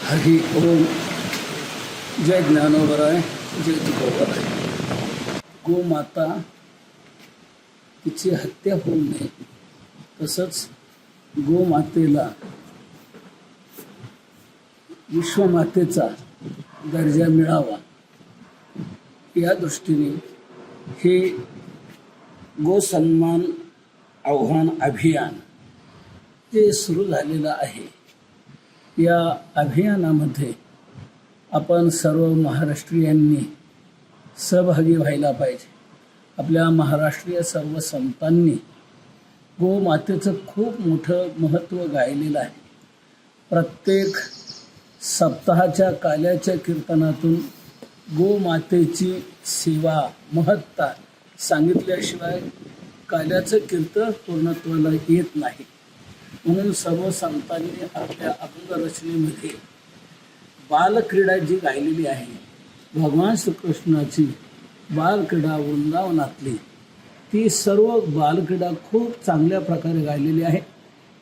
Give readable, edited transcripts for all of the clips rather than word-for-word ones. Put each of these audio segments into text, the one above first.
हरी ओम. जय ज्ञानोबराय, जय तुकोबराय. गोमाता तिची हत्या होऊ नये, तसंच गोमातेला विश्वमातेचा दर्जा मिळावा या दृष्टीने हे गोसन्मान आव्हान अभियान ते सुरू झालेलं आहे. या अभियानामध्ये आपण सर्व महाराष्ट्रीयांनी सहभागी व्हायला पाहिजे. आपल्या महाराष्ट्रीय सर्व संतांनी गोमातेचं खूप मोठं महत्त्व गायलेलं आहे. प्रत्येक सप्ताहाच्या काल्याच्या कीर्तनातून गोमातेची सेवा महत्ता सांगितल्याशिवाय काल्याचं कीर्तन पूर्णत्वाला येत नाही. म्हणून सर्व संतांनी आपल्या अभंगरचनेमध्ये बालक्रीडा जी गायलेली आहे, भगवान श्रीकृष्णाची बालक्रीडा वृंदावनातली, ती सर्व बालक्रीडा खूप चांगल्या प्रकारे गायलेली आहे.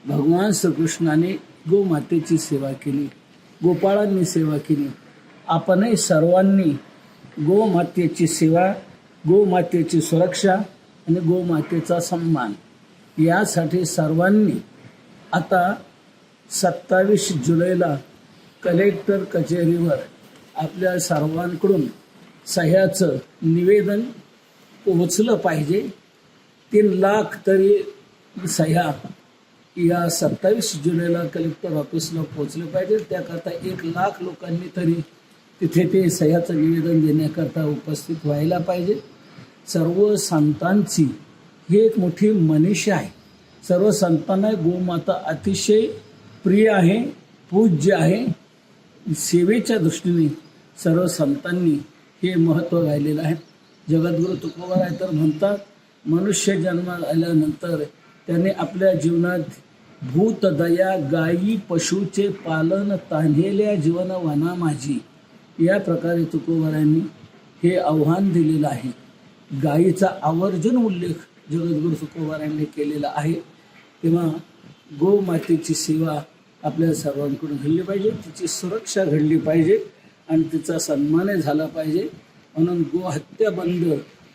भगवान श्रीकृष्णाने गोमातेची सेवा केली, गोपाळांनी सेवा केली. आपणही सर्वांनी गोमातेची सेवा, गोमातेची सुरक्षा आणि गोमातेचा सन्मान यासाठी सर्वांनी आता 27 जुलैला कलेक्टर कचेरीवर आपल्या सर्वांकडून सह्याचं निवेदन पोहोचलं पाहिजे. 3 लाख तरी सह्या या 27 जुलैला कलेक्टर ऑफिसला पोहोचले पाहिजे. त्याकरता 1 लाख लोकांनी तरी तिथे ते सह्याचं निवेदन देण्याकरता उपस्थित व्हायला पाहिजे. सर्व संतांची ही एक मोठी मनीषा आहे. सर्व संतांना गोमाता अतिशय प्रिय आहे, पूज्य आहे. सेवेच्या दृष्टीने सर्व संतांनी हे महत्त्व गायलेलं आहे. जगद्गुरु तुकोबराय तर म्हणतात, मनुष्य जन्म आल्यानंतर त्याने आपल्या जीवनात भूत दया गायी पशुचे पालन तान्हेल्या जीवन वना माझी या प्रकारे तुकोबरायांनी हे आव्हान दिलेलं आहे. गायीचा आवर्जून उल्लेख जगद्गुरु तुकोबरायांनी केलेला आहे. तेव्हा गोमातेची सेवा आपल्या सर्वांकडून घडली पाहिजे, तिची सुरक्षा घडली पाहिजे आणि तिचा सन्मानही झाला पाहिजे. म्हणून गोहत्या बंद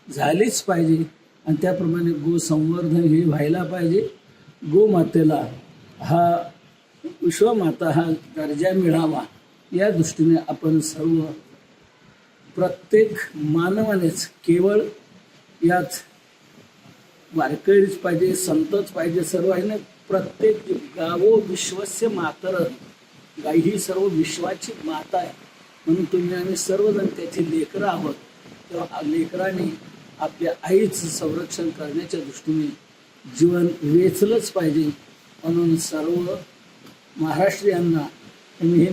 झालीच पाहिजे आणि त्याप्रमाणे गोसंवर्धन हे व्हायला पाहिजे. गोमातेला हा विश्वमाता हा दर्जा मिळावा या दृष्टीने आपण सर्व प्रत्येक मानवानेच, केवळ यात वारकरीच पाहिजे, संतच पाहिजे, सर्व आहे ना. प्रत्येक गावो विश्वस्य मातर, गाई ही सर्व विश्वाची माता आहे. म्हणून तुम्ही आम्ही सर्वजण त्याची लेकरं आहोत. तेव्हा लेकराने आपल्या आईचं संरक्षण करण्याच्या दृष्टीने जीवन वेचलंच पाहिजे. म्हणून सर्व महाराष्ट्रीयांना मी हे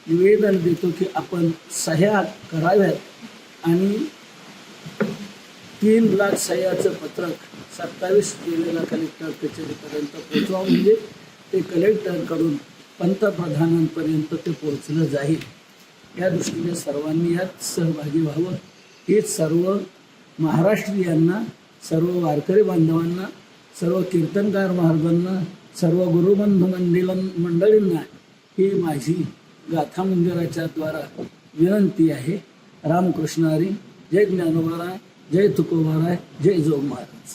निवेदन देतो की आपण सह्या कराव्यात आणि 3 लाख सह्याचं पत्रक 27 जुलैला कलेक्टर कचेरीपर्यंत पोचवा. म्हणजे ते कलेक्टरकडून पंतप्रधानांपर्यंत ते पोहोचलं जाईल. या दृष्टीने सर्वांनी यात सहभागी व्हावं. हेच सर्व महाराष्ट्रीयांना, सर्व वारकरी बांधवांना, सर्व कीर्तनकार महाराजांना, सर्व गुरुबंधू मंडळींना ही माझी गाथा मंदिराच्या द्वारा विनंती आहे. रामकृष्ण हरी. जय ज्ञानोबराय, जय तुकोबराय, जय जोग महाराज.